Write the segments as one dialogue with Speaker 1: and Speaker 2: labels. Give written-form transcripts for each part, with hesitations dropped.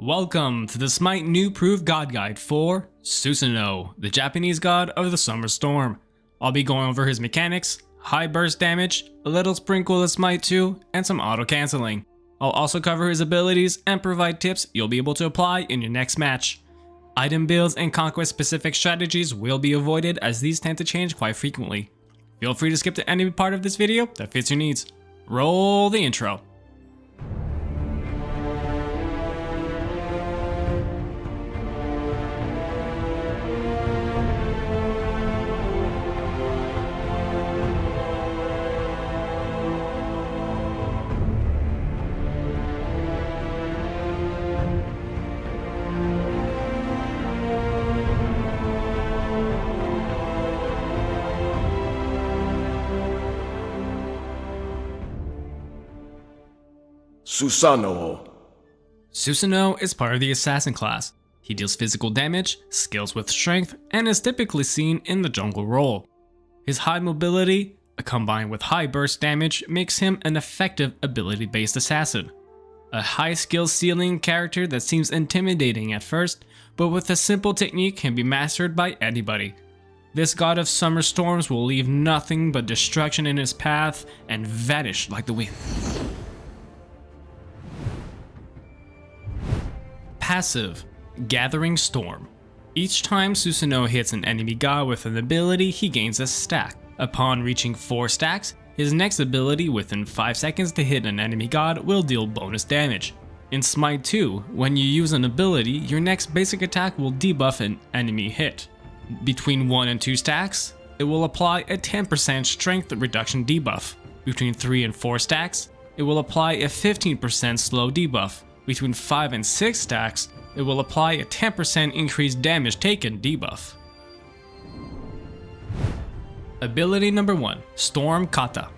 Speaker 1: Welcome to the Smite Noob-Proof God Guide for Susano, the Japanese god of the summer storm. I'll be going over his mechanics, high burst damage, a little sprinkle of Smite 2, and some auto cancelling. I'll also cover his abilities and provide tips you'll be able to apply in your next match. Item builds and conquest specific strategies will be avoided as these tend to change quite frequently. Feel free to skip to any part of this video that fits your needs. Roll the intro.
Speaker 2: Susano.
Speaker 1: Susano is part of the assassin class. He deals physical damage, scales with strength, and is typically seen in the jungle role. His high mobility, combined with high burst damage, makes him an effective ability-based assassin. A high skill ceiling character that seems intimidating at first, but with a simple technique can be mastered by anybody. This god of summer storms will leave nothing but destruction in his path and vanish like the wind. Passive, Gathering Storm. Each time Susano hits an enemy god with an ability, he gains a stack. Upon reaching 4 stacks, his next ability within 5 seconds to hit an enemy god will deal bonus damage. In Smite 2, when you use an ability, your next basic attack will debuff an enemy hit. Between 1 and 2 stacks, it will apply a 10% strength reduction debuff. Between 3 and 4 stacks, it will apply a 15% slow debuff. Between 5 and 6 stacks, it will apply a 10% increased damage taken debuff. Ability number 1, Storm Kata.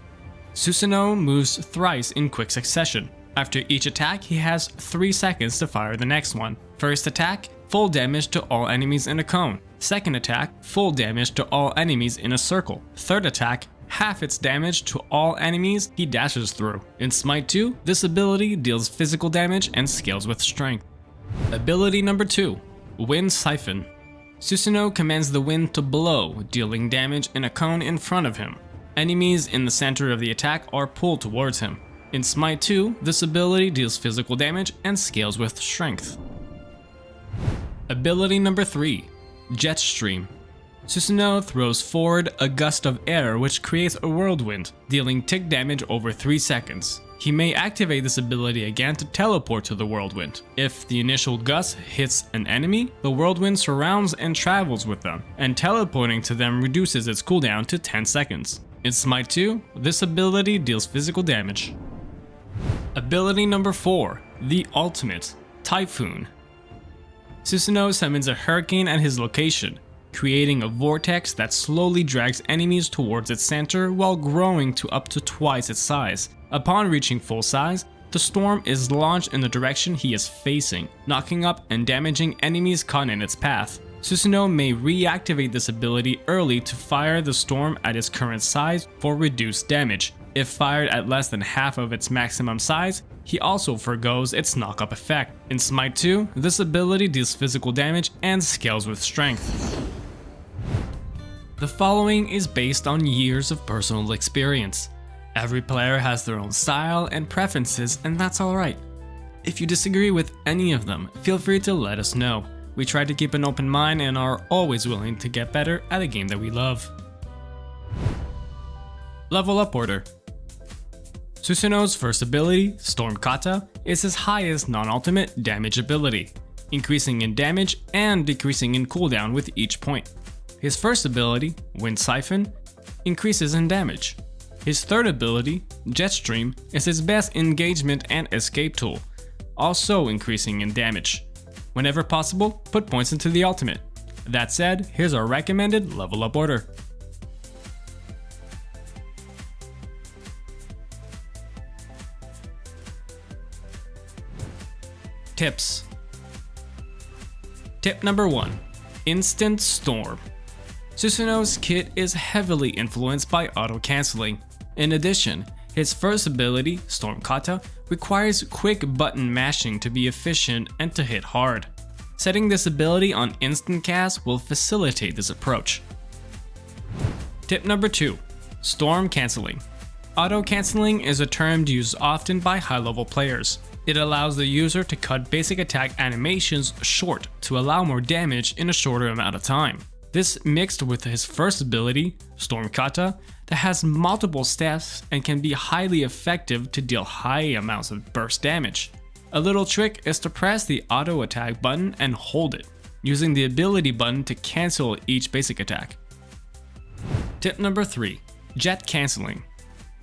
Speaker 1: Susano moves thrice in quick succession. After each attack, he has 3 seconds to fire the next one. First attack, full damage to all enemies in a cone. Second attack, full damage to all enemies in a circle. Third attack, half its damage to all enemies he dashes through. In Smite 2, this ability deals physical damage and scales with strength. Ability number 2, Wind Siphon. Susano commands the wind to blow, dealing damage in a cone in front of him. Enemies in the center of the attack are pulled towards him. In Smite 2, this ability deals physical damage and scales with strength. Ability number 3, Jet Stream. Susano throws forward a gust of air which creates a whirlwind, dealing tick damage over 3 seconds. He may activate this ability again to teleport to the whirlwind. If the initial gust hits an enemy, the whirlwind surrounds and travels with them, and teleporting to them reduces its cooldown to 10 seconds. In Smite 2, this ability deals physical damage. Ability number 4, the ultimate, Typhoon. Susano summons a hurricane at his location, creating a vortex that slowly drags enemies towards its center while growing to up to twice its size. Upon reaching full size, the storm is launched in the direction he is facing, knocking up and damaging enemies caught in its path. Susano may reactivate this ability early to fire the storm at its current size for reduced damage. If fired at less than half of its maximum size, he also forgoes its knock-up effect. In Smite 2, this ability deals physical damage and scales with strength. The following is based on years of personal experience. Every player has their own style and preferences, and that's alright. If you disagree with any of them, feel free to let us know. We try to keep an open mind and are always willing to get better at a game that we love. Level up order. Susano's first ability, Storm Kata, is his highest non-ultimate damage ability, increasing in damage and decreasing in cooldown with each point. His first ability, Wind Siphon, increases in damage. His third ability, Jet Stream, is his best engagement and escape tool, also increasing in damage. Whenever possible, put points into the ultimate. That said, here's our recommended level up order. Tips. Tip number 1, Instant Storm. Susano's kit is heavily influenced by auto cancelling. In addition, his first ability, Storm Kata, requires quick button mashing to be efficient and to hit hard. Setting this ability on instant cast will facilitate this approach. Tip number 2. Storm cancelling. Auto cancelling is a term used often by high-level players. It allows the user to cut basic attack animations short to allow more damage in a shorter amount of time. This mixed with his first ability, Storm Kata, that has multiple steps and can be highly effective to deal high amounts of burst damage. A little trick is to press the auto attack button and hold it, using the ability button to cancel each basic attack. Tip number 3. Jet cancelling.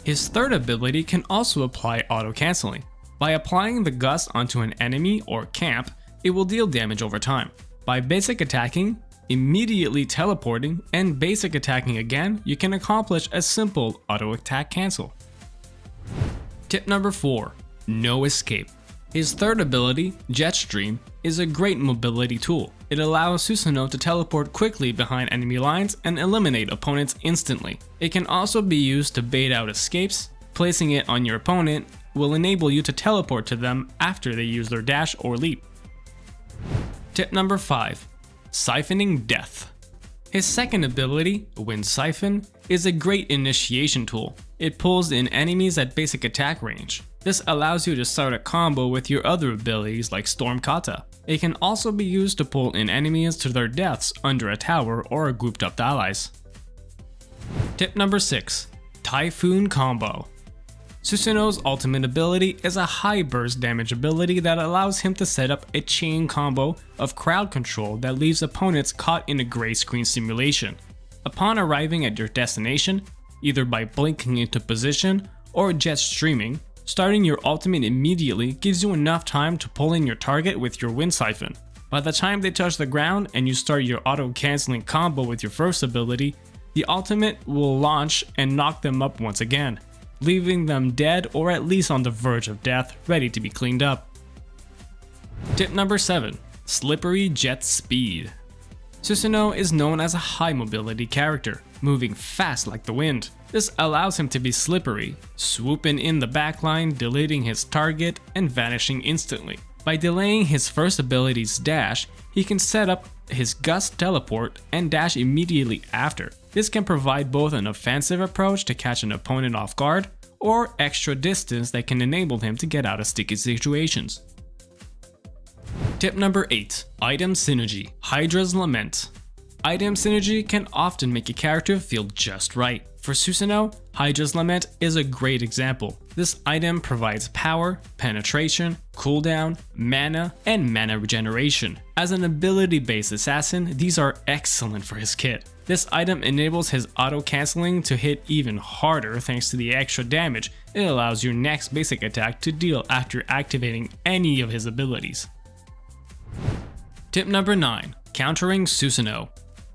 Speaker 1: His third ability can also apply auto cancelling. By applying the gust onto an enemy or camp, it will deal damage over time. By basic attacking, immediately teleporting, and basic attacking again, you can accomplish a simple auto attack cancel. Tip number 4. No escape. His third ability, Jetstream, is a great mobility tool. It allows Susano to teleport quickly behind enemy lines and eliminate opponents instantly. It can also be used to bait out escapes. Placing it on your opponent will enable you to teleport to them after they use their dash or leap. Tip number 5. Siphoning Death. His second ability, Wind Siphon, is a great initiation tool. It pulls in enemies at basic attack range. This allows you to start a combo with your other abilities like Storm Kata. It can also be used to pull in enemies to their deaths under a tower or grouped up allies. Tip number 6. Typhoon Combo. Susano's ultimate ability is a high burst damage ability that allows him to set up a chain combo of crowd control that leaves opponents caught in a gray screen simulation. Upon arriving at your destination, either by blinking into position or jet streaming, starting your ultimate immediately gives you enough time to pull in your target with your Wind Siphon. By the time they touch the ground and you start your auto-canceling combo with your first ability, the ultimate will launch and knock them up once again, leaving them dead or at least on the verge of death, ready to be cleaned up. Tip number 7. Slippery Jet Speed. Susano is known as a high mobility character, moving fast like the wind. This allows him to be slippery, swooping in the backline, deleting his target, and vanishing instantly. By delaying his first ability's dash, he can set up his gust teleport and dash immediately after. This can provide both an offensive approach to catch an opponent off guard, or extra distance that can enable him to get out of sticky situations. Tip number 8. Item Synergy. Hi-Rez Lament. Item synergy can often make a character feel just right. For Susano, Hi-Rez Lament is a great example. This item provides power, penetration, cooldown, mana, and mana regeneration. As an ability-based assassin, these are excellent for his kit. This item enables his auto-canceling to hit even harder thanks to the extra damage it allows your next basic attack to deal after activating any of his abilities. Tip number 9. Countering Susano.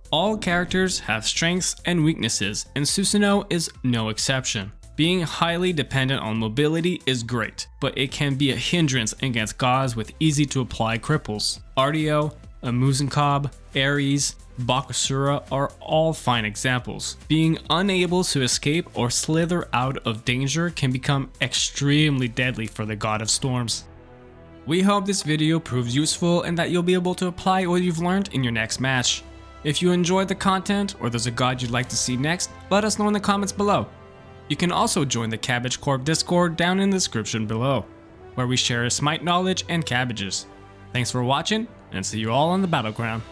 Speaker 1: All characters have strengths and weaknesses, and Susano is no exception. Being highly dependent on mobility is great, but it can be a hindrance against gods with easy to apply cripples. Ardeo, Amuzenkob, Ares, Bakasura are all fine examples. Being unable to escape or slither out of danger can become extremely deadly for the God of Storms. We hope this video proves useful and that you'll be able to apply what you've learned in your next match. If you enjoyed the content or there's a god you'd like to see next, let us know in the comments below. You can also join the Cabbage Corp Discord down in the description below, where we share Smite knowledge and cabbages. Thanks for watching, and see you all on the battleground.